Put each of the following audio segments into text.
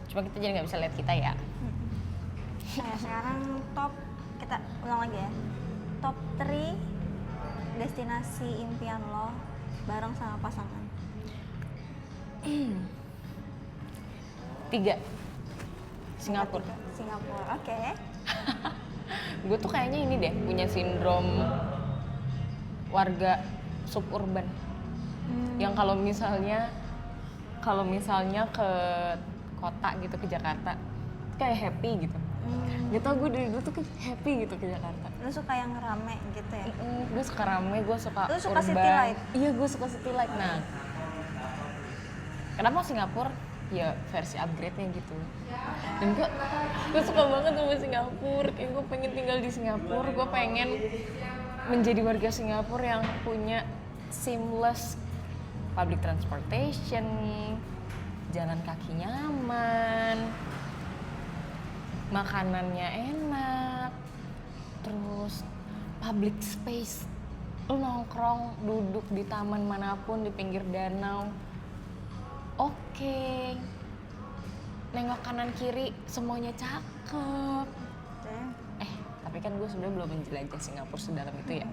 Cuma kita jadi nggak bisa lihat kita ya. Nah, sekarang kita ulang lagi ya. Top 3 destinasi impian lo bareng sama pasangan. 3. Singapura. Singapura, oke. Gue tuh kayaknya ini deh punya sindrom warga suburban. Yang kalau misalnya ke kota gitu, ke Jakarta kayak happy gitu. Gak tau, gue dari dulu tuh happy gitu ke Jakarta. Lu suka yang rame gitu ya? Gue suka rame, gue suka Lu suka urban. city life? Iya, gue suka city life. Nah, kenapa Singapura? Ya versi upgrade-nya gitu. Dan gue suka banget sama Singapura. Kayak gue pengen tinggal di Singapura. Gue pengen menjadi warga Singapura yang punya seamless public transportation, jalan kaki nyaman, makanannya enak, terus public space, lu nongkrong, duduk di taman manapun, di pinggir danau, oke. Nengok kanan kiri, semuanya cakep. Tapi kan gue sebenarnya belum menjelajah Singapura sedalam itu ya.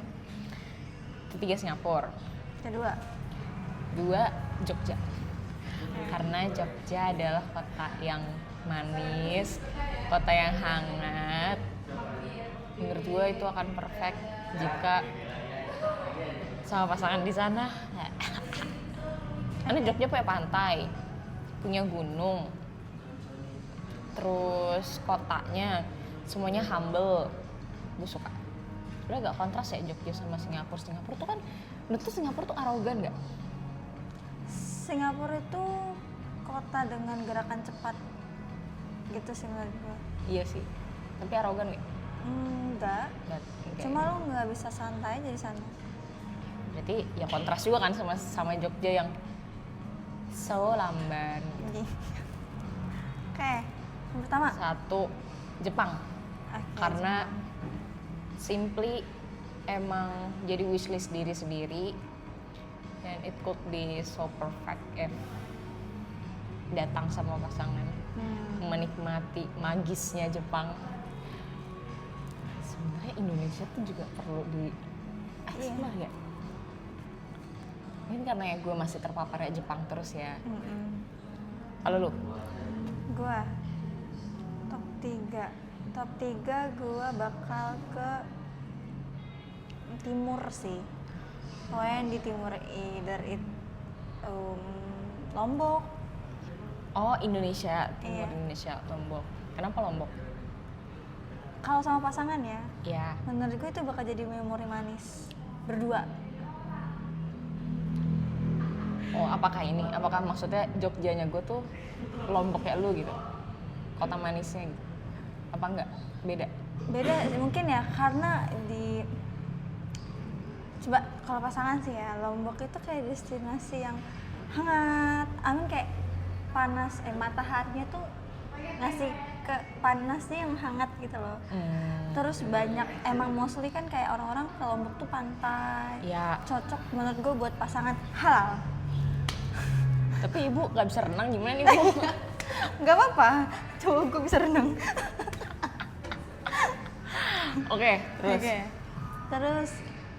Ketiga Singapura. Kedua, Jogja. Karena Jogja adalah kota yang manis, kota yang hangat. Menurut gue itu akan perfect jika sama pasangan di sana. Karena Jogja punya pantai, punya gunung, terus kotanya semuanya humble. Gue suka. Udah agak kontras ya Jogja sama Singapura. Singapura tuh kan, menurut tuh Singapura tuh arogan gak? Singapura itu kota dengan gerakan cepat gitu sih menurut gue. Iya sih, tapi arogan gak? Enggak. Cuma lo nggak bisa santai aja di sana. Berarti ya kontras juga kan sama Jogja yang so lamban. Oke, yang pertama. 1, Jepang. Karena simply emang jadi wishlist diri sendiri, and it could be so perfect if datang sama pasangan, menikmati magisnya Jepang. Sebenarnya Indonesia tuh juga perlu di explore ya. Mungkin karena ya gue masih terpapar ya Jepang terus ya. Kalau lu? Gue top 3 gue bakal ke timur sih. Pokoknya yang di timur, either Lombok. Oh, Indonesia, timur Iya. Indonesia, Lombok. Kenapa Lombok? Kalau sama pasangan ya, Ya, menurut gue itu bakal jadi memori manis berdua. oh apakah maksudnya Jogjanya gue tuh Lombok kayak lu gitu? Kota manisnya gitu? Apa enggak? Beda Mungkin ya, karena coba kalau pasangan sih ya, Lombok itu kayak destinasi yang hangat, kayak panas, mataharinya tuh ngasih ke panasnya yang hangat gitu loh. Terus banyak, emang mostly kan kayak orang-orang ke Lombok tuh pantai, ya. cocok menurut gue buat pasangan halal. Tapi ibu nggak bisa renang, gimana nih bu? Nggak apa-apa, coba gue bisa renang. Oke, terus? Oke. Terus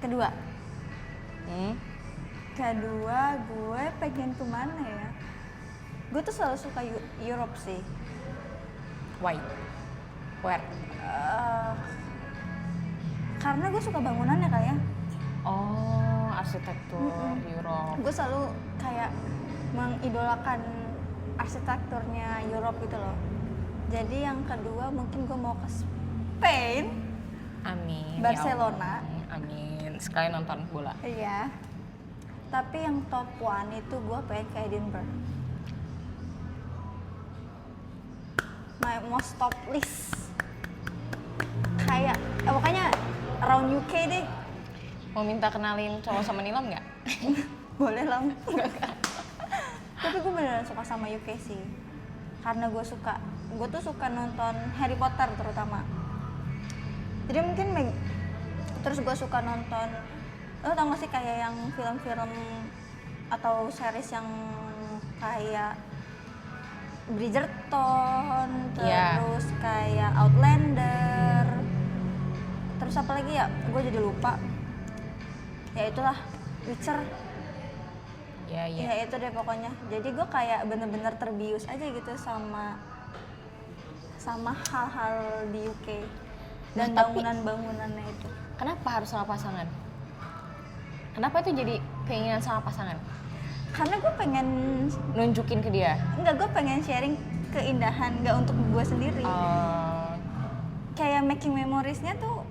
kedua gue pengen kemana ya? Gue tuh selalu suka Europe sih. Why? Where? Karena gue suka bangunannya kali ya. Oh, arsitektur Europe. Gue selalu kayak mengidolakan arsitekturnya Europe gitu loh. Jadi yang kedua mungkin gue mau ke Spain. Amin. Barcelona. Ya, amin. Sekalian nonton bola. Iya. Tapi yang top 1 itu gue pengen ke Edinburgh. My most top list. Kayak, pokoknya around UK deh. Mau minta kenalin cowok sama Nilam nggak? Boleh lah. Tapi gue beneran suka sama UK sih. Karena gue tuh suka nonton Harry Potter terutama. Jadi mungkin terus gue suka nonton, lo tau gak sih kayak yang film-film atau series yang kayak Bridgerton, Iya. terus kayak Outlander, terus apa lagi ya? Gue jadi lupa. Ya itulah, Witcher. Ya, Ya itu deh pokoknya. Jadi gue kayak bener-bener terbius aja gitu sama hal-hal di UK dan Nah, tapi- bangunan-bangunannya itu. Kenapa harus sama pasangan? Kenapa itu jadi keinginan sama pasangan? Karena gue pengen, Nunjukin ke dia. gue pengen sharing keindahan, nggak untuk gue sendiri. Kayak making memoriesnya tuh.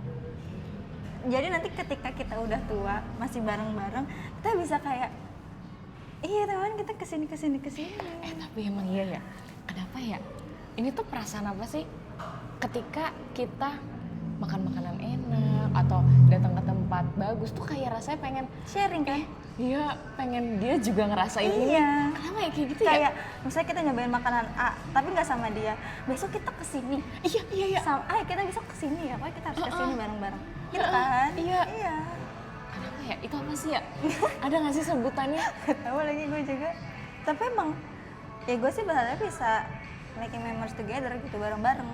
Jadi nanti ketika kita udah tua masih bareng-bareng, kita bisa kayak, iya teman kita kesini. Tapi emang iya ya. Kenapa ya? Ini tuh perasaan apa sih? Ketika kita makan makanan enak atau datang ke tempat bagus tuh kayak rasanya pengen Sharing kan? iya, pengen dia juga ngerasain ini. Iya. Kenapa ya kayak gitu Kayak ya? misalnya kita nyobain makanan A, tapi nggak sama dia. Besok kita kesini. Iya. Ayo kita besok kesini ya, kita harus kesini bareng-bareng. Gitu kan? Iya. Iya. Kenapa ya? Itu apa sih ya? Ada nggak sih sebutannya? Gak tahu lagi gue juga. Tapi emang, ya gue sih berharap bisa making memories together gitu bareng-bareng.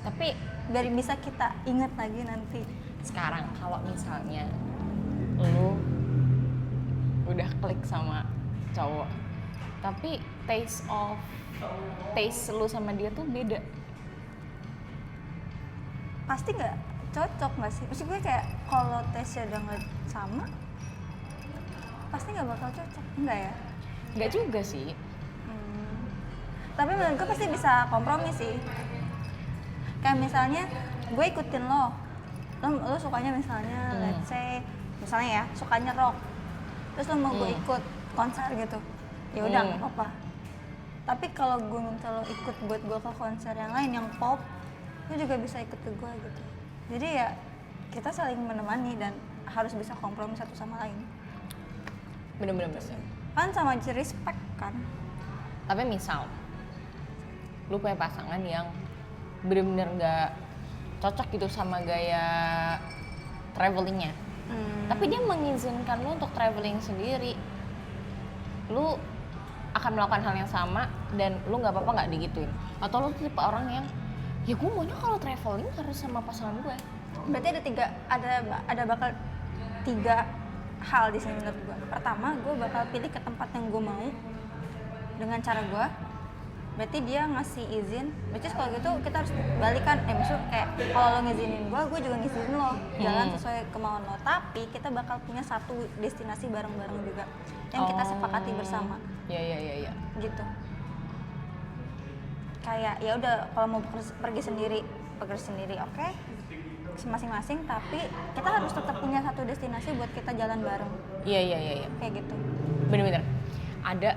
Tapi Biar bisa kita ingat lagi nanti. sekarang kalau misalnya lu udah klik sama cowok, tapi taste lu sama dia tuh beda. Pasti nggak cocok nggak sih? Maksud gue kayak kalau tesnya udah nggak sama, pasti nggak bakal cocok, enggak ya? Nggak juga sih. Tapi menurut gue pasti bisa kompromi sih. Kayak misalnya gue ikutin lo sukanya misalnya let's say misalnya ya sukanya rock, terus lo mau gue ikut konser gitu, ya udah nggak apa-apa. Tapi kalau gue minta lo ikut buat gue ke konser yang lain yang pop, lo juga bisa ikut ke gue gitu. Jadi ya kita saling menemani dan harus bisa kompromi satu sama lain. Bener-bener. Kan sama aja respect kan. Tapi misal lu punya pasangan yang bener-bener nggak cocok gitu sama gaya travelingnya, tapi dia mengizinkan lu untuk traveling sendiri, lu akan melakukan hal yang sama dan lu nggak apa-apa nggak digituin? Atau lu tipe orang yang ya gue maunya kalau traveling harus sama pasangan gue? Berarti ada bakal 3 hal di sini menurut gue. Pertama, gue bakal pilih ke tempat yang gue mau dengan cara gue. Berarti dia ngasih izin. Berarti kalau gitu kita harus balikan. Maksudnya kayak kalau lo ngizinin gue juga ngizinin lo. Jalan sesuai kemauan lo. Tapi kita bakal punya satu destinasi bareng-bareng juga yang kita sepakati bersama. Iya. Gitu. Kayak ya udah kalau mau pergi sendiri oke. Masing-masing, tapi kita harus tetap punya satu destinasi buat kita jalan bareng. Iya. Kayak gitu. Bener-bener. Ada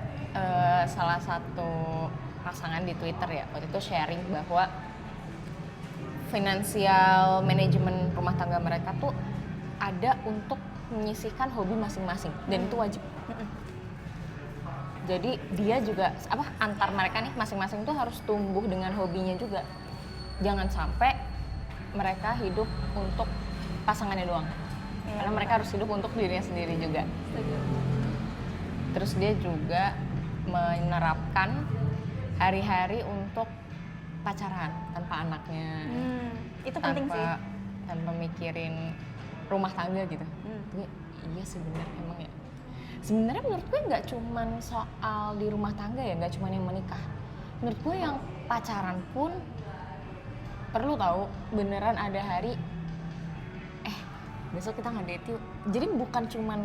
salah satu pasangan di Twitter ya, waktu itu sharing bahwa financial management rumah tangga mereka tuh ada untuk menyisihkan hobi masing-masing dan itu wajib. Jadi dia juga antar mereka nih masing-masing tuh harus tumbuh dengan hobinya juga. Jangan sampai mereka hidup untuk pasangannya doang. Karena mereka harus hidup untuk dirinya sendiri juga. Terus dia juga menerapkan hari-hari untuk pacaran tanpa anaknya, Itu penting sih. tanpa mikirin rumah tangga gitu. Iya sih bener emang ya. Sebenarnya menurut gue nggak cuman soal di rumah tangga ya, nggak cuman yang menikah. Menurut gue yang pacaran pun perlu tahu beneran ada hari besok kita nge-date yuk. Jadi bukan cuman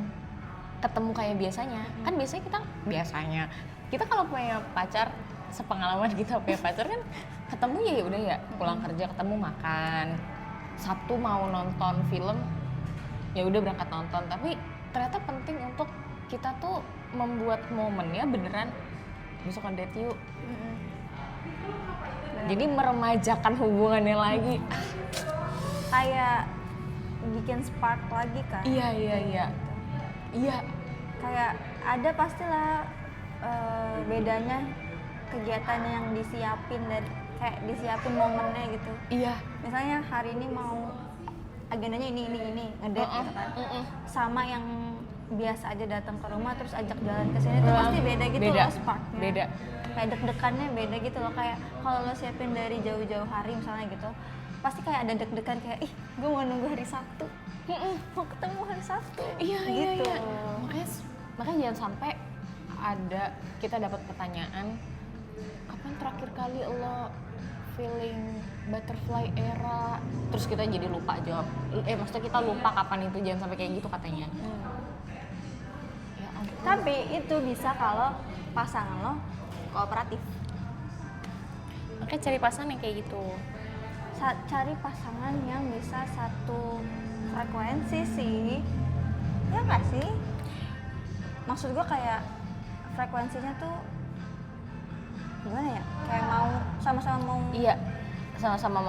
ketemu kayak biasanya. Kan biasanya kita kalau punya pacar, sepengalaman kita punya pacar kan ketemu ya udah ya pulang kerja ketemu makan, Sabtu mau nonton film ya udah berangkat nonton. Tapi ternyata penting untuk kita tuh membuat momennya beneran besok nge-date yuk. Jadi meremajakan hubungannya lagi. Kayak bikin spark lagi kan. Iya. Kayak ada pastilah bedanya kegiatan yang disiapin dan kayak disiapin momennya gitu. Iya. Misalnya hari ini mau agendanya ini ngedate gitu kan. Sama yang biasa aja datang ke rumah terus ajak jalan ke sini itu pasti beda gitu loh sparknya. Beda. kayak deg-degannya beda gitu loh. Kayak kalau lo siapin dari jauh-jauh hari misalnya gitu, pasti kayak ada deg-degan kayak ih gue mau nunggu hari Sabtu, mau ketemu hari Sabtu. Iya, gitu. iya. Makanya jangan sampai ada kita dapat pertanyaan, kapan terakhir kali lo feeling butterfly era? Terus kita jadi lupa jawab. Maksudnya kita lupa kapan itu, jangan sampai kayak gitu katanya. Ya ampun. Tapi itu bisa kalau pasangan lo kooperatif. Makanya cari pasangan yang kayak gitu. Cari pasangan yang bisa satu frekuensi sih, ya nggak sih? Maksud gue kayak frekuensinya tuh gimana ya? Kayak mau sama-sama mau. Iya, sama-sama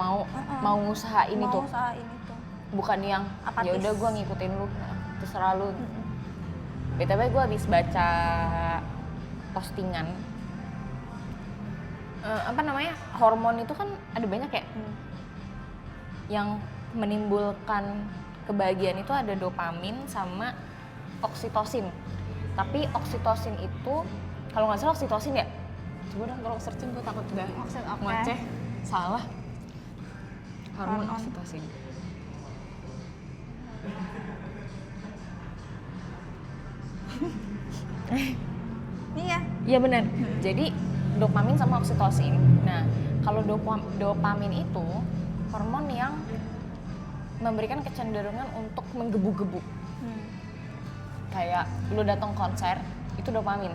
mau ngusahain mau itu. usahain itu. Bukan yang Apatis. ya udah gue ngikutin lu, terserah lu. BTW gue habis baca postingan apa namanya, hormon itu kan ada banyak ya. Yang menimbulkan kebahagiaan itu ada dopamin sama oksitosin. Tapi oksitosin itu, kalau nggak salah oksitosin ya? Coba dong kalau searching, gue takut udah ngoceh. Salah. Hormon oksitosin. Iya. Iya benar. Jadi dopamin sama oksitosin. Nah, kalau dopamin itu hormon yang memberikan kecenderungan untuk menggebu-gebu. Kayak lu datang konser, itu dopamin.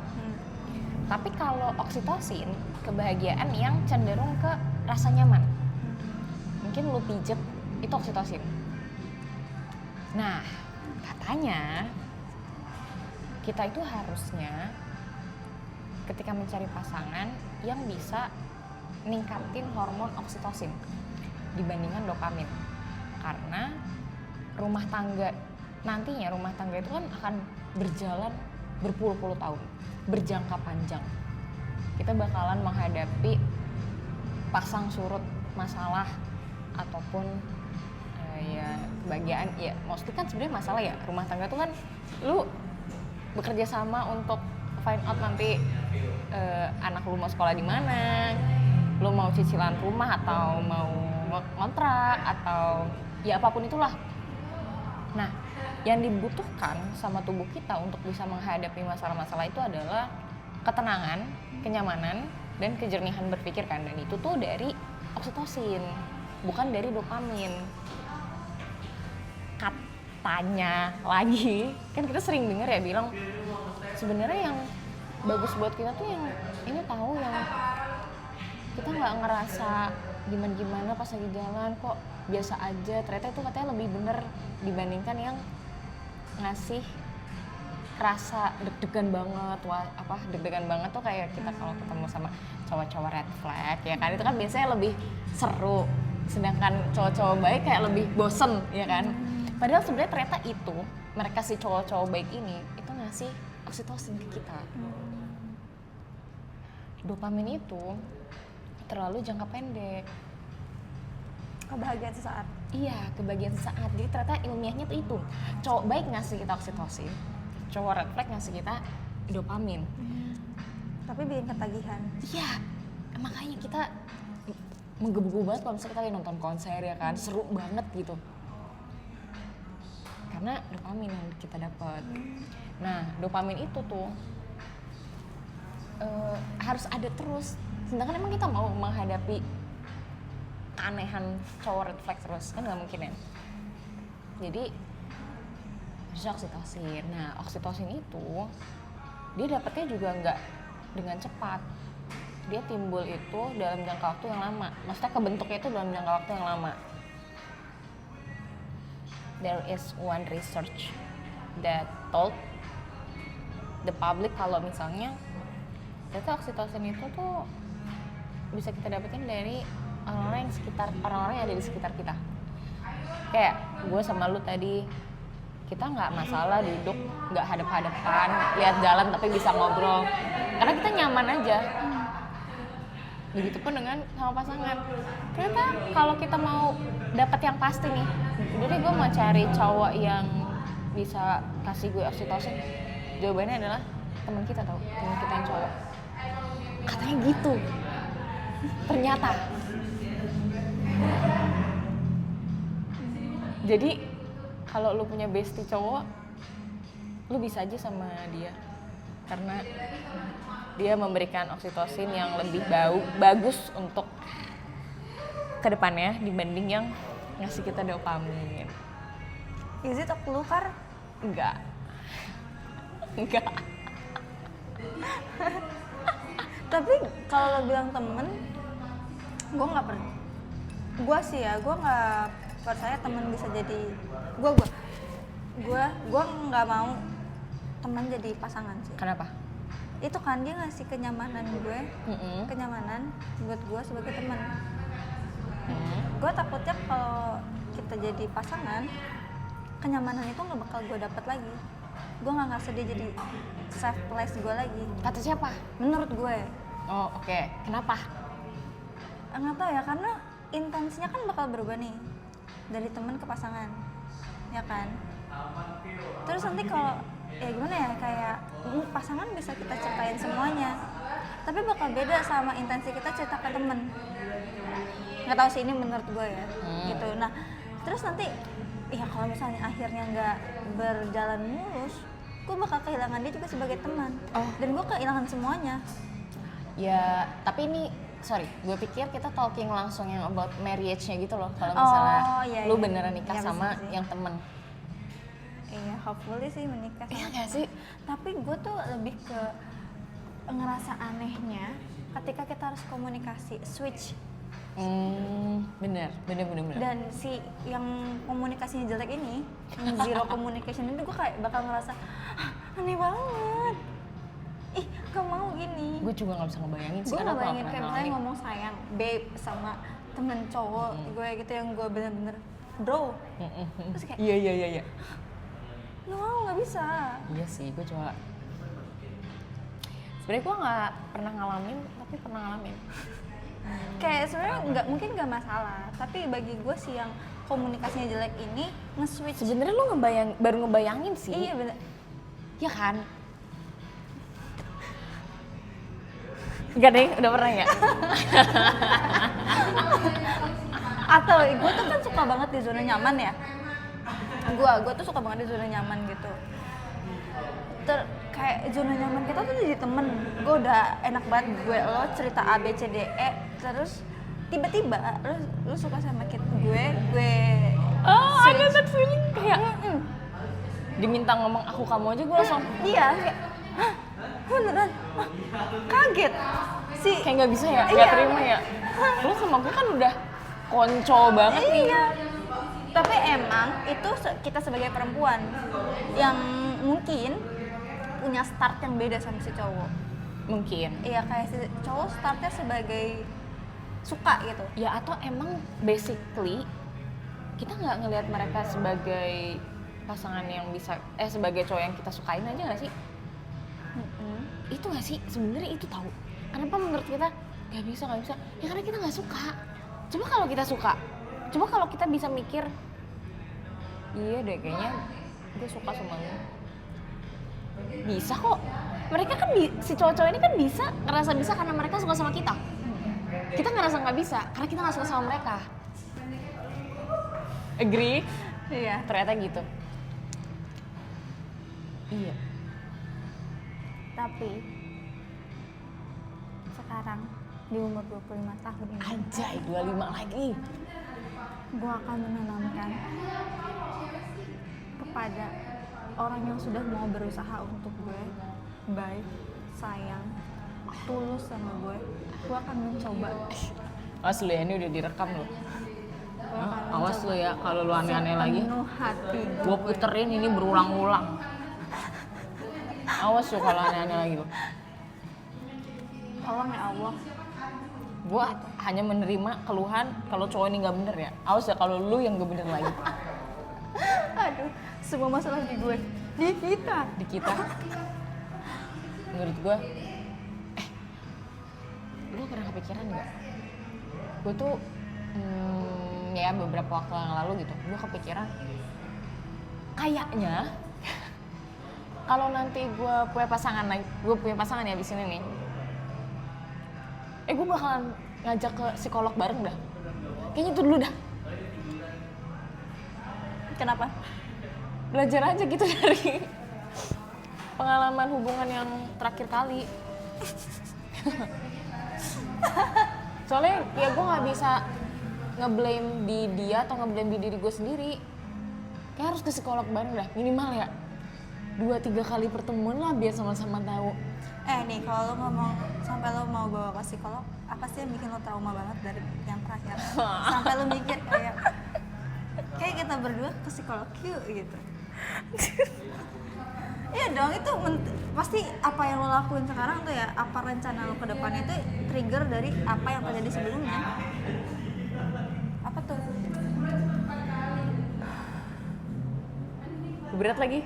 Tapi kalau oksitosin, kebahagiaan yang cenderung ke rasa nyaman. Mungkin lu pijet, itu oksitosin. Nah, katanya kita itu harusnya ketika mencari pasangan yang bisa ningkatin hormon oksitosin dibandingkan dopamin. Karena nantinya rumah tangga itu kan akan berjalan berpuluh-puluh tahun, berjangka panjang. Kita bakalan menghadapi pasang surut masalah ataupun ya kebahagiaan. Ya mostly kan sebenarnya masalah ya, rumah tangga tuh kan lu bekerja sama untuk find out nanti anak lu mau sekolah di mana, lu mau cicilan rumah atau mau ngontrak atau ya apapun itulah. Nah, yang dibutuhkan sama tubuh kita untuk bisa menghadapi masalah-masalah itu adalah ketenangan, kenyamanan, dan kejernihan berpikir kan. Dan itu tuh dari oksitosin, bukan dari dopamin. Katanya lagi, kan kita sering dengar ya bilang sebenarnya yang bagus buat kita tuh yang ini tahu, yang kita nggak ngerasa gimana-gimana pas lagi jalan, kok biasa aja. Ternyata itu katanya lebih bener dibandingkan yang ngasih rasa deg-degan banget. Deg-degan banget tuh kayak kita kalau ketemu sama cowok-cowok red flag ya kan, itu kan biasanya lebih seru, sedangkan cowok-cowok baik kayak lebih bosen ya kan. Padahal sebenarnya ternyata itu mereka si cowok-cowok baik ini itu ngasih oksitosin ke kita. Dopamin itu terlalu jangka pendek. Kebahagiaan sesaat. Iya, kebahagiaan sesaat. Jadi ternyata ilmiahnya tuh itu. Cowok baik ngasih kita oksitosin, cowok red flag ngasih kita dopamin. Tapi bikin ketagihan. Iya, makanya kita menggebu-gebu banget kalau misalnya kita lagi nonton konser ya kan, seru banget gitu. Karena dopamin yang kita dapat. Nah, dopamin itu tuh harus ada terus. Sedangkan emang kita mau menghadapi keanehan cowok red flag terus kan nggak mungkin ya. Jadi harusnya oksitosin. Nah, oksitosin itu dia dapetnya juga nggak dengan cepat. Dia timbul itu dalam jangka waktu yang lama. Maksudnya kebentuknya itu dalam jangka waktu yang lama. There is one research that told the public kalau misalnya ternyata oksitosin itu tuh bisa kita dapetin dari orang-orang yang ada di sekitar kita. Kayak gue sama lu tadi, kita nggak masalah duduk nggak hadap-hadapan, lihat jalan tapi bisa ngobrol karena kita nyaman aja. Begitupun dengan sama pasangan. Ternyata kalau kita mau dapat yang pasti nih, jadi gue mau cari cowok yang bisa kasih gue oksitosin, jawabannya adalah teman kita yang cowok. Katanya gitu. Ternyata. Jadi kalau lu punya bestie cowok, lu bisa aja sama dia. Karena dia memberikan oksitosin yang lebih bagus untuk kedepannya dibanding yang ngasih kita dopamin. Is it a clue, Kar? Enggak. Tapi kalau lo bilang temen, gue nggak percaya temen bisa jadi gue nggak mau teman jadi pasangan sih. Kenapa? Itu kan dia ngasih kenyamanan kenyamanan buat gue sebagai teman. Gue takutnya kalau kita jadi pasangan, kenyamanan itu nggak bakal gue dapat lagi. Gue nggak ngerasa dia jadi safe place gue lagi. Kata siapa? Menurut gue. Oh oke. Kenapa? Nggak tahu ya, karena intensinya kan bakal berubah nih dari teman ke pasangan, ya kan? Terus nanti kalau ya gimana ya, kayak pasangan bisa kita ceritain semuanya, tapi bakal beda sama intensi kita cerita ke temen. Nggak tahu sih, ini menurut gue ya, gitu. Nah terus nanti ya kalau misalnya akhirnya nggak berjalan mulus, gue bakal kehilangan dia juga sebagai teman. Dan gue kehilangan semuanya. Ya tapi ini gue pikir kita talking langsung yang about marriage-nya gitu loh. Kalau misalnya lu beneran nikah sama yang temen. Iya, hopefully sih menikah. Iya nggak sih? Tapi gue tuh lebih ke ngerasa anehnya ketika kita harus komunikasi, switch. Bener. Dan si yang komunikasinya jelek ini, yang zero communication itu gue kayak bakal ngerasa aneh banget. Ih, gak mau gini. Gue juga gak bisa ngebayangin sih. Gue gak bayangin kayak misalnya ngomong sayang, babe sama temen cowok gue gitu yang gue bener-bener bro. Terus kayak iya. gak mau, gak bisa. Iya sih, gue coba. Sebenernya gue gak pernah ngalamin, tapi pernah ngalamin. Kayak sebenarnya mungkin gak masalah, tapi bagi gue sih yang komunikasinya jelek ini nge-switch. Sebenarnya lu baru ngebayangin sih. Iya bener. Iya kan? Enggak deh, udah pernah ya? Atau gue tuh kan suka banget di zona nyaman ya. Gue tuh suka banget di zona nyaman gitu. Kayak zona nyaman kita tuh jadi temen. Gue udah enak banget, lo cerita A, B, C, D, E. Terus tiba-tiba lo suka sama gue ada that feeling kayak diminta ngomong aku kamu aja gue langsung iya, kayak hah? Beneran? Kaget sih. Kayak nggak bisa ya, nggak terima ya. Lu sama gue kan udah konco banget nih. Iya. Tapi emang itu kita sebagai perempuan yang mungkin punya start yang beda sama si cowok. Mungkin. Iya, kayak si cowok startnya sebagai suka gitu. Ya atau emang basically kita nggak ngelihat mereka sebagai pasangan yang bisa, sebagai cowok yang kita sukain aja nggak sih? Itu nggak sih sebenarnya itu tahu. Kenapa menurut kita nggak bisa? Ya karena kita nggak suka. Coba kalau kita suka, coba kalau kita bisa mikir, iya deh kayaknya gue suka sama lu. Bisa kok. Mereka kan si cowok-cowok ini kan bisa ngerasa bisa karena mereka suka sama kita. Kita ngerasa nggak bisa karena kita nggak suka sama mereka. Agree? Iya. Ternyata gitu. Iya. Tapi sekarang di umur 25 tahun ini, Anjay, 25 lagi. gue akan menanamkan kepada orang yang sudah mau berusaha untuk gue, baik, sayang, tulus sama gue akan mencoba. Awas lu ya, ini udah direkam lu. Gue akan Awas lu ya, kalau lu aneh-aneh lagi. sepenuh hati Gue puterin ini berulang-ulang. Awas lu kalau aneh-aneh lagi lu. Tolong ya Allah. Gue hanya menerima keluhan kalau cowok ini nggak bener ya. Awas ya kalau lu yang nggak bener lagi. Aduh, semua masalah di gue, di kita. Menurut gue, lu pernah kepikiran nggak? Gue tuh, ya beberapa waktu yang lalu gitu, gue kepikiran kayaknya kalau nanti gue punya pasangan ya abis ini nih, gue bakalan ngajak ke psikolog bareng dah. Kayaknya itu dulu dah. Kenapa? Belajar aja gitu dari pengalaman hubungan yang terakhir kali. Soalnya ya gue nggak bisa ngeblame di dia atau ngeblame di diri gue sendiri. Kayak harus ke psikolog bareng dah, minimal ya 2-3 kali pertemuan lah biar sama-sama tahu. Nih kalau lo ngomong sampai lo mau bawa ke psikolog, apa sih yang bikin lo trauma banget dari yang terakhir? Sampai lo mikir kayak kita berdua ke psikolog yuk gitu. Iya dong, itu pasti apa yang lo lakuin sekarang tuh ya, apa rencana lo ke depannya itu trigger dari apa yang terjadi sebelumnya. Apa tuh? Berat lagi.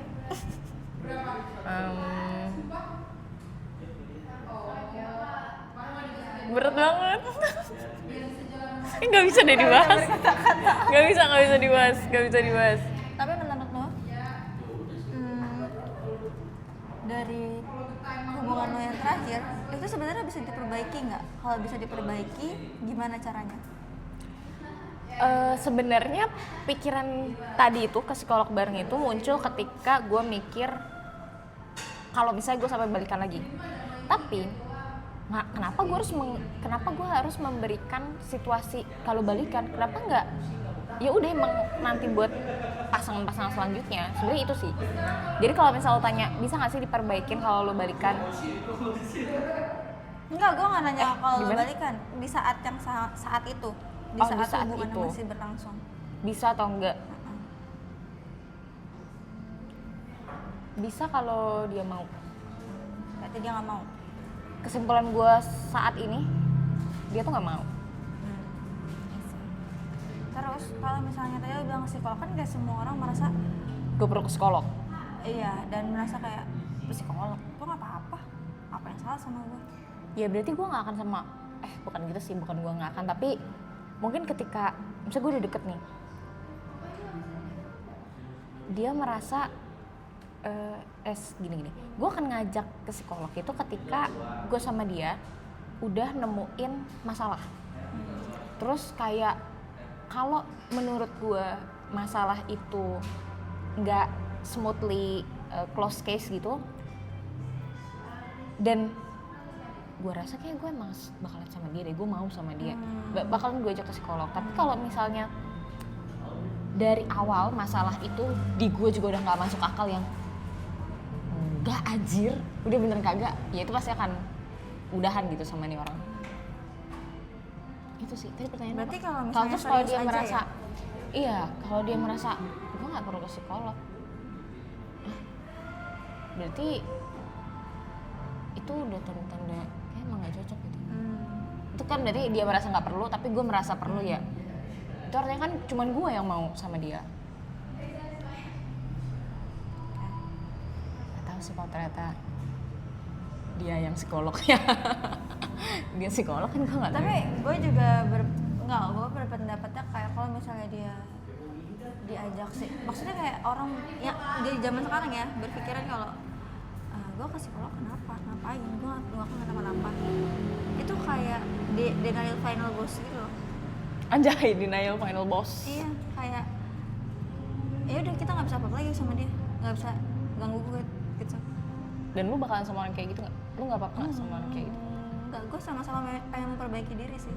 Berat banget. Nggak bisa deh dibahas. Nggak bisa dibahas. Tapi menurut lo, dari hubungan lo yang terakhir, itu sebenarnya bisa diperbaiki nggak? Kalau bisa diperbaiki, gimana caranya? Sebenarnya pikiran tadi itu ke psikolog bareng itu muncul ketika gue mikir kalau misalnya gue sampai balikan lagi. Tapi kenapa gue harus memberikan situasi kalau balikan? Kenapa nggak? Ya udah emang nanti buat pasangan-pasangan selanjutnya. Sebenarnya itu sih. Jadi kalau misalnya lo tanya bisa nggak sih diperbaikin kalau lo balikan? Enggak, gue nggak nanya kalau lo gimana? balikan di saat yang saat itu, di Oh, saat di saat hubungan itu. masih berlangsung. Bisa atau enggak? Bisa kalau dia mau. Berarti dia nggak mau. Kesimpulan gue saat ini dia tuh nggak mau. Terus kalau misalnya tadi lo bilang ke psikolog, kan gak semua orang merasa Gue perlu ke psikolog. iya, dan merasa kayak psikolog, gue nggak apa-apa, apa yang salah sama gue? Ya berarti gue nggak akan sama. Bukan gitu sih, bukan gue nggak akan. Tapi mungkin ketika misalnya gue udah deket nih, dia merasa gini. Gue akan ngajak ke psikolog itu ketika gue sama dia udah nemuin masalah. Terus kayak kalau menurut gue masalah itu nggak smoothly close case gitu, dan gue rasa kayak gue emang bakalan sama dia deh, gue mau sama dia, bakalan gue ajak ke psikolog. Tapi kalau misalnya dari awal masalah itu di gue juga udah nggak masuk akal, yang enggak anjir, udah beneran kagak, ya itu pasti akan udahan gitu sama nih orang. Itu sih tadi pertanyaan. Berarti kalau misalnya terus kalau serius dia aja merasa ya? Iya, kalau dia merasa gue nggak perlu ke psikolog, berarti itu udah tanda-tanda kayak emang nggak cocok gitu. Itu kan berarti dia merasa nggak perlu, tapi gue merasa perlu ya. Itu artinya kan cuman gue yang mau sama dia. Gak tahu sih kalau ternyata dia yang psikolognya. Dia psikolog kan gue nggak tahu. Tapi gue juga gue berpendapatnya kayak kalau misalnya dia diajak sih, maksudnya kayak orang ya di zaman sekarang ya berpikiran kalau gue ke psikolog ngapain, gue akan kenapa-napa. Itu kayak denial final boss gitu loh. Anjay, denial final boss. Iya, kayak ya udah kita nggak bisa apa-apa lagi sama dia, nggak bisa ganggu gue gitu. Dan lu bakalan sama orang kayak gitu nggak? Lu nggak apa-apa nggak sama orang kayak gitu? Enggak, gue sama-sama pengen memperbaiki diri sih.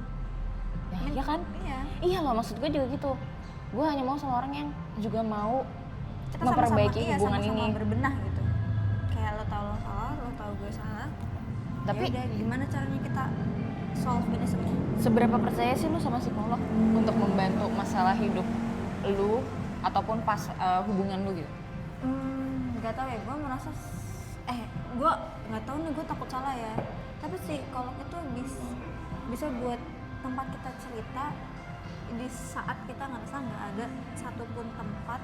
Ya, iya kan? Iya loh, maksud gue juga gitu. Gue hanya mau sama orang yang juga mau Kita memperbaiki sama-sama, hubungan sama-sama ini. berbenah gitu. Kayak lo tau lo salah, lo tau gue salah. Tapi yaudah, gimana caranya kita solve ini semua? seberapa percaya sih lu sama psikolog untuk membantu masalah hidup lu ataupun pas hubungan lu gitu? Gak tau ya, gue merasa gue nggak tahu nih, gue takut salah ya. Tapi psikolog itu bisa buat tempat kita cerita di saat kita ngerasa nggak ada satupun tempat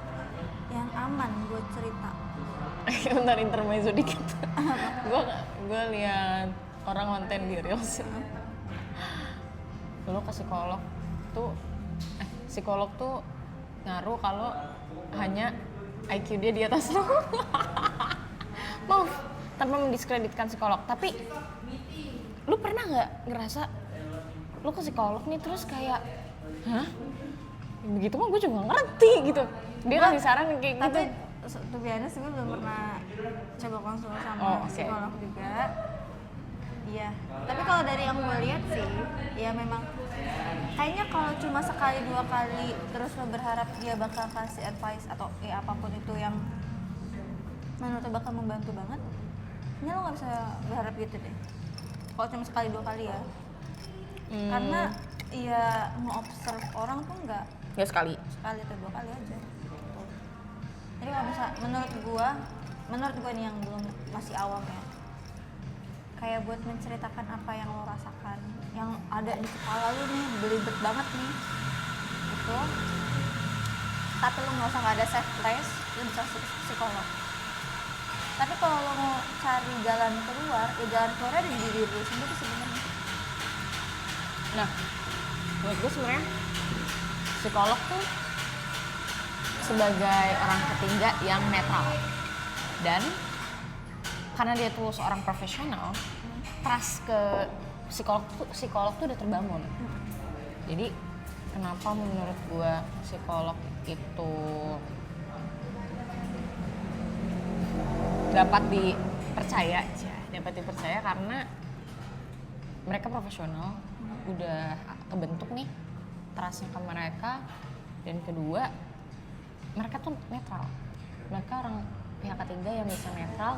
yang aman buat cerita. Bentar, intermezzo dikit. Gue lihat orang konten di Reels. Lu ke psikolog tuh, psikolog tuh ngaruh kalau hanya IQ dia di atas lu. Maaf, tanpa mendiskreditkan psikolog, tapi lu pernah nggak ngerasa lu ke psikolog nih terus kayak hah? Begitu mah gue juga ngerti gitu. Dia kasih saran kayak gitu. Tapi to be honest gue belum pernah coba konsul sama psikolog juga. Iya, tapi kalau dari yang gue lihat sih, ya memang kayaknya kalau cuma sekali dua kali terus lo berharap dia bakal kasih advice atau ya apapun itu yang menurut lo bakal membantu banget, ini lo nggak bisa berharap gitu deh. Kalau cuma sekali dua kali ya, karena ya nge-observe orang tuh nggak sekali atau dua kali aja. Gitu. Jadi kalau bisa menurut gua nih yang belum masih awam ya, kayak buat menceritakan apa yang lo rasakan, yang ada di kepala lo nih, belibet banget nih, gitu. Tapi lo nggak ada safe place, lo bisa psikolog. Tapi kalau lo mau cari jalan keluar, ya jalan keluarnya di diri lo sendiri sebenarnya. Nah, menurut gue sebenarnya psikolog tuh sebagai orang ketiga yang netral, dan karena dia tuh seorang profesional, trust ke psikolog tuh udah terbangun. Jadi kenapa menurut gue psikolog itu dapat dipercaya karena mereka profesional, udah kebentuk nih trustnya ke mereka, dan kedua mereka tuh netral, mereka orang pihak ketiga yang bisa netral,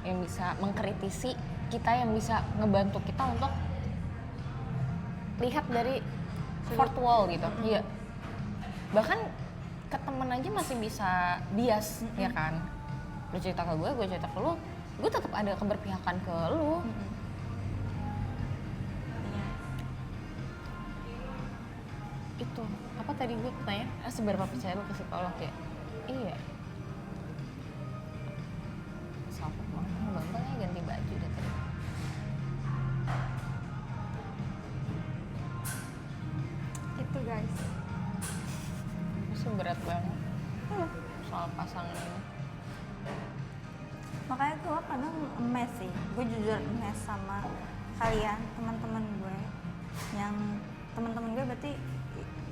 yang bisa mengkritisi kita, yang bisa ngebantu kita untuk lihat dari fourth wall gitu. Iya, bahkan ke temen aja masih bisa bias, ya kan? Lu cerita ke gue cerita ke lu, gue tetap ada keberpihakan ke lu. Itu apa tadi gue tanya? Seberapa percaya lu ke psikolog ya? Iya. Sampai bambang ya ganti baju deh tadi. Itu guys. Itu berat banget. Soal pasangan ini. Makanya gue kadang emes sih, gue jujur emes sama kalian, teman-teman gue, yang teman-teman gue berarti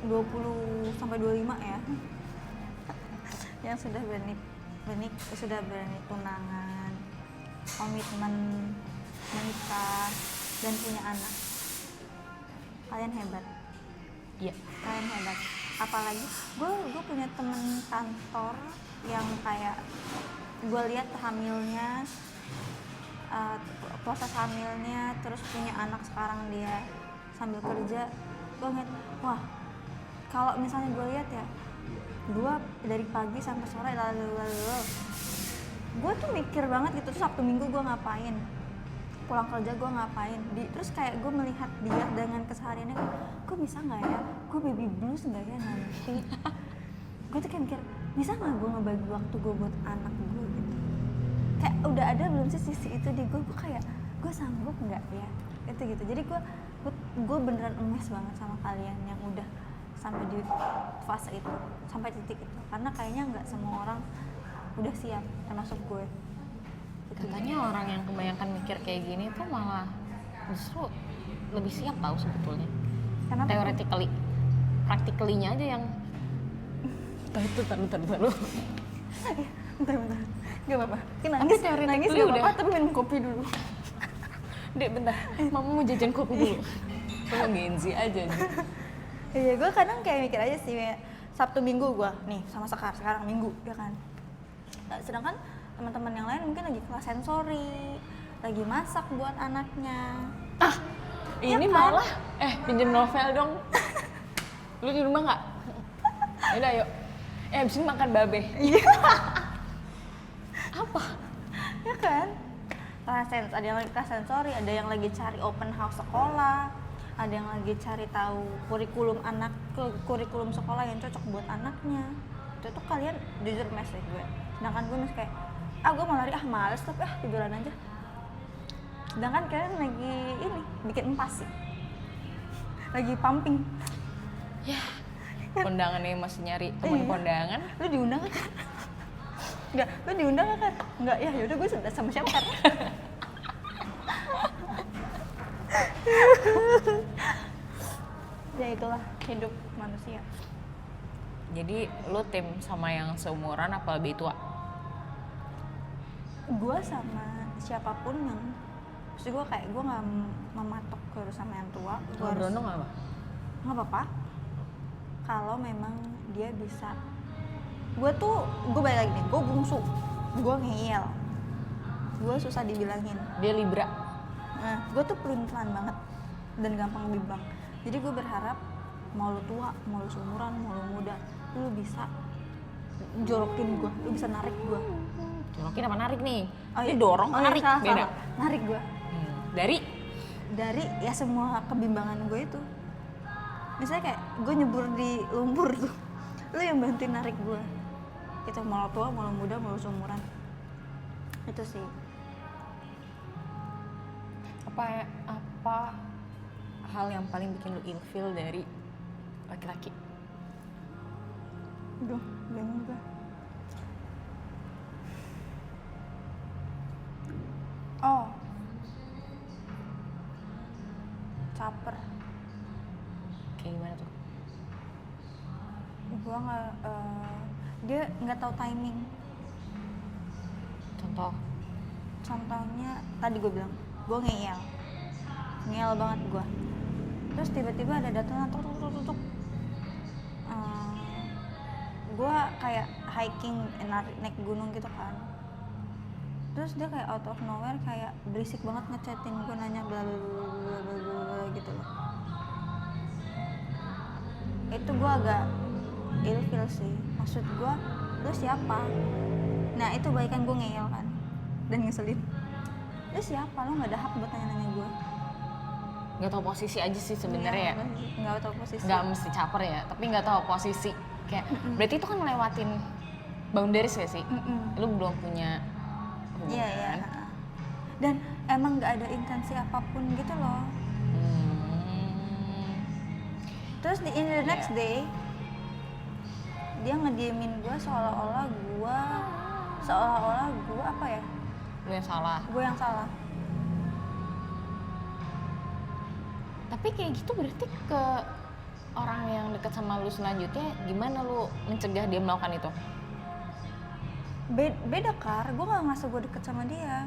20 sampai 25 ya, yang sudah berani tunangan, komitmen menikah dan punya anak. Kalian hebat. Iya. Kalian hebat. Apalagi gue punya temen kantor yang kayak gue lihat hamilnya, proses hamilnya, terus punya anak, sekarang dia sambil kerja. Gue ngeliat, wah, kalau misalnya gue lihat ya, gue dari pagi sampai sore gue tuh mikir banget gitu, tuh Sabtu Minggu gue ngapain, pulang kerja gue ngapain, terus kayak gue melihat dia dengan kesehariannya, gue bisa nggak ya, gue baby blues nggak ya nanti. Gue tuh kayak mikir, bisa nggak gue ngebagi waktu gue buat anak gue gitu. Kayak udah ada belum sih sisi itu di gue kayak, gue sanggup nggak ya, gitu. Jadi gue beneran emes banget sama kalian yang udah sampai di fase itu, sampai titik itu, karena kayaknya nggak semua orang udah siap, termasuk gue. Katanya orang yang kebanyakan mikir kayak gini tuh malah justru lebih siap tau sebetulnya. Kenapa? Theoretically, practically-nya aja yang Bentar. Gak apa-apa. Nangis gak apa-apa, tapi minum kopi dulu. Dek, bentar. Mama mau jajan kopi dulu. Cuma Genzi aja. Iya, gue kadang kayak mikir aja sih, kayak Sabtu Minggu gue nih sama sekarang Minggu, ya kan. Sedangkan teman-teman yang lain mungkin lagi kelas sensori, lagi masak buat anaknya. Ini ya kan? Malah pinjem novel dong. Lu di rumah nggak? Yaudah yuk. Abis ini makan babe. Iya. Apa? Ya kan? Ada yang lagi kelas sensori, ada yang lagi cari open house sekolah, ada yang lagi cari tahu kurikulum sekolah yang cocok buat anaknya. Itu tuh kalian jujur mes deh gue. Sedangkan gue masih kayak, gue mau lari, males tapi tiduran aja. Sedangkan kalian lagi bikin empas sih, lagi pumping. Ya, kondangannya masih nyari teman kondangan. Lu diundang kan? Enggak, lu diundang kan? Enggak, ya yaudah gue sudah sama siapa kan? ya itulah hidup manusia. Jadi lu tim sama yang seumuran apa lebih tua? Gue sama siapapun yang, maksud gue kayak gue nggak mematok harus sama yang tua. Gue harus Berondong apa? nggak apa-apa kalau memang dia bisa. Gue balik lagi nih, gue bungsu, gue ngeyel, gue susah dibilangin. Dia Libra. Nah, gue tuh pelin-pelan banget dan gampang bimbang. Jadi gue berharap mau lu tua, mau lu seumuran, mau lu muda, lu bisa jorokin gue, lu bisa narik gue. Jorokin apa narik nih? Oh, Ini dorong, iya, narik, salah, beda. salah. Narik gue. Dari Ya semua kebimbangan gue itu. Misalnya kayak gue nyebur di lumpur tuh, lu yang bantuin narik gue. Itu mau lu tua, mau lu muda, mau lu seumuran. Itu sih. apa hal yang paling bikin lu ilfeel dari laki-laki? Aduh, bingung gue. Oh, caper. Kayak gimana tuh? Gue nggak, dia nggak tahu timing. Contoh? Contohnya tadi gue bilang, gue ngeyel banget gue. Terus tiba-tiba ada datang tuk. Gue kayak hiking, naik gunung gitu kan. Terus dia kayak out of nowhere kayak berisik banget ngechatin gue, nanya bla bla bla bla bla bla gitu loh. Itu gue agak ilfeel sih. Maksud gue, lu siapa? Nah itu balikan gue ngeyel kan dan ngeselin. Lu siapa? Lu nggak ada hak buat nanya-nanya gue. Nggak tahu posisi aja sih sebenarnya ya. Nggak tahu posisi. Nggak mesti caper ya, tapi nggak tahu posisi. Kayak berarti itu kan ngelewatin boundaries ya sih. Lu belum punya hubungan. Iya. Dan emang nggak ada intensi apapun gitu loh. Terus in the next day dia ngediemin gue seolah-olah gue apa ya? Lu yang salah. Gue yang salah. Tapi kayak gitu berarti ke orang yang deket sama lu selanjutnya gimana lu mencegah dia melakukan itu? Beda Kar, gue gak ngerasa gue deket sama dia.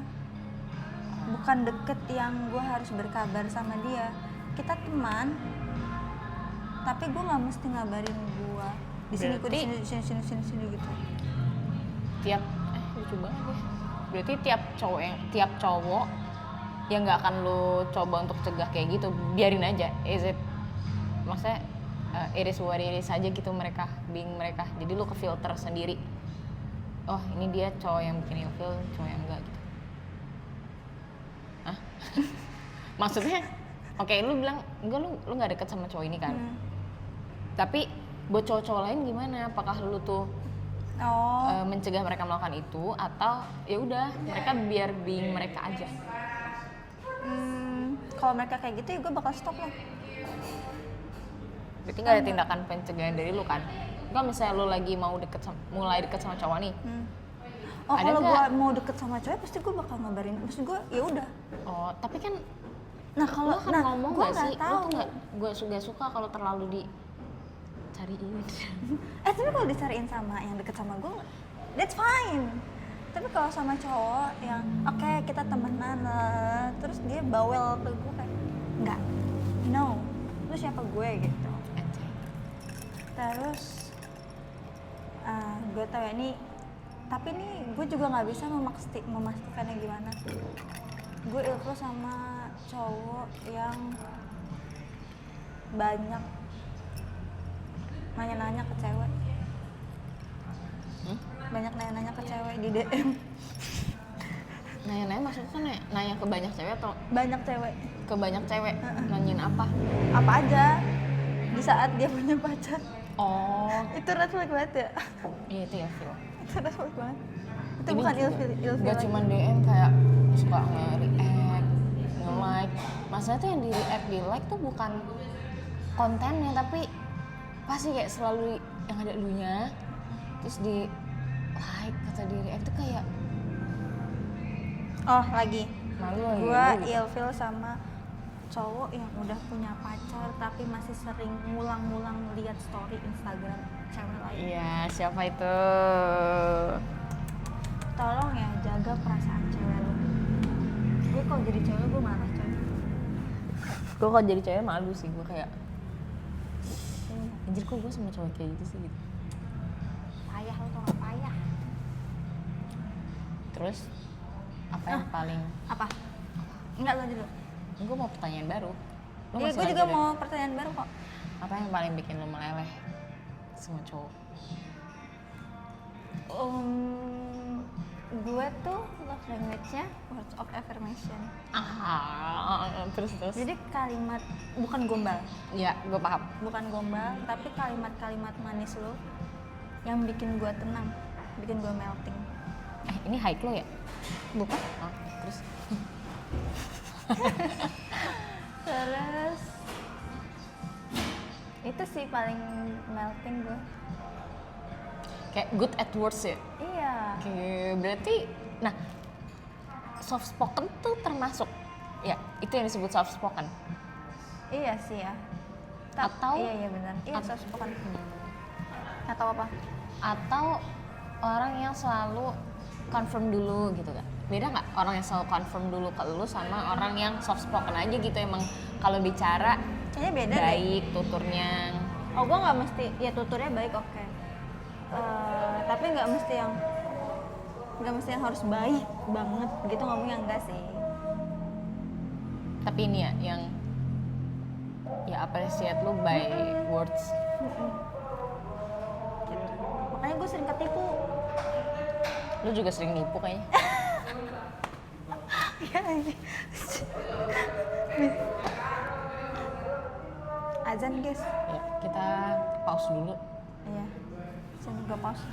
Bukan deket yang gue harus berkabar sama dia. Kita teman, tapi gue gak mesti ngabarin gue di sini, gue di sini gitu. Lucu banget deh. Berarti tiap cowok yang nggak akan lu coba untuk cegah kayak gitu, biarin aja. Maksudnya iris what iris aja gitu mereka. Jadi lu ke filter sendiri. Oh ini dia cowok yang bikin ilfeel, cowok yang enggak gitu. Hah? Maksudnya, oke, lu bilang enggak, lu nggak deket sama cowok ini kan? Tapi buat cowok-cowok lain gimana? Apakah lu tuh mencegah mereka melakukan itu atau ya udah mereka biar being mereka aja? Kalau mereka kayak gitu ya gue bakal stop lah. Berarti nggak ada tindakan pencegahan dari lu kan? Kalau misalnya lu lagi mau mulai deket sama cowok nih, oh kalau gue mau deket sama cowok pasti gue bakal ngabarin. Maksud gue ya udah. Oh tapi kan, nah kalau ngomong gue nggak sih? tahu. Lu tuh nggak, gue suka kalau terlalu dicariin. Tapi kalau dicariin sama yang deket sama gue, that's fine. Tapi kalau sama cowok yang oke, kita temenan lah, terus dia bawel ke gue kayak enggak, no, lu siapa gue gitu. Terus gue tahu ya ini, tapi nih gue juga nggak bisa memastikannya gimana. Gue ilfil sama cowok yang banyak nanya-nanya ke cewek. Banyak nanya-nanya ke cewek di DM. Nanya-nanya maksudnya nanya ke banyak cewek atau? Banyak cewek. Ke banyak cewek? Nanyain apa? Apa aja di saat dia punya pacar. Oh. Itu red flag banget ya? Iya itu ilfil. Itu red flag banget. Itu ini bukan ilfil gak lagi. cuma DM, kayak suka nge-react, nge-like. Maksudnya tuh yang di like tuh bukan kontennya, tapi pasti kayak selalu yang ada elunya, terus di like atau di react tuh kayak Oh lagi, malu gue gitu. ilfil sama cowok yang udah punya pacar tapi masih sering ngulang-ngulang lihat story Instagram cewek lain. Iya, siapa itu? Tolong ya jaga perasaan cewek lu. Gue kalau jadi cewek gue marah coy. Gue kalau jadi cewek malu sih, gue kayak anjir kok gue sama cowok kayak gitu sih gitu. Payah lo tau gak payah. Terus apa yang paling Apa? Enggak lo dulu. gue mau pertanyaan baru. Lo Iya masih gue lanjut juga ya? mau pertanyaan baru kok. Apa yang paling bikin lo meleleh sama cowok? Gue tuh love language-nya words of affirmation. Terus. Jadi kalimat, bukan gombal, Ya, gue paham. bukan gombal, tapi kalimat-kalimat manis lo yang bikin gue tenang, bikin gue melting. Ini high lo ya? Bukan? Terus? Terus itu sih paling melting gue. Kayak good at words ya? Iya. Oke, berarti, nah, soft spoken tuh termasuk, ya, itu yang disebut soft spoken. Iya sih ya. Atau- iya benar. Iya at- soft spoken. Atau apa? Atau orang yang selalu confirm dulu gitu kan? Beda nggak orang yang selalu confirm dulu ke lu sama orang yang soft spoken aja gitu, emang kalau bicara Kayaknya beda deh. baik tuturnya. Oh gue nggak mesti, ya tuturnya baik oke. Tapi nggak mesti yang harus baik banget gitu, ngomongnya enggak sih. Tapi ini ya yang ya appreciate lu by words. Gitu. Makanya gue sering ketipu. Lu juga sering nipu kayaknya. Iya ini. Azan guys. Ya, kita pause dulu. Iya. Sini gue pause.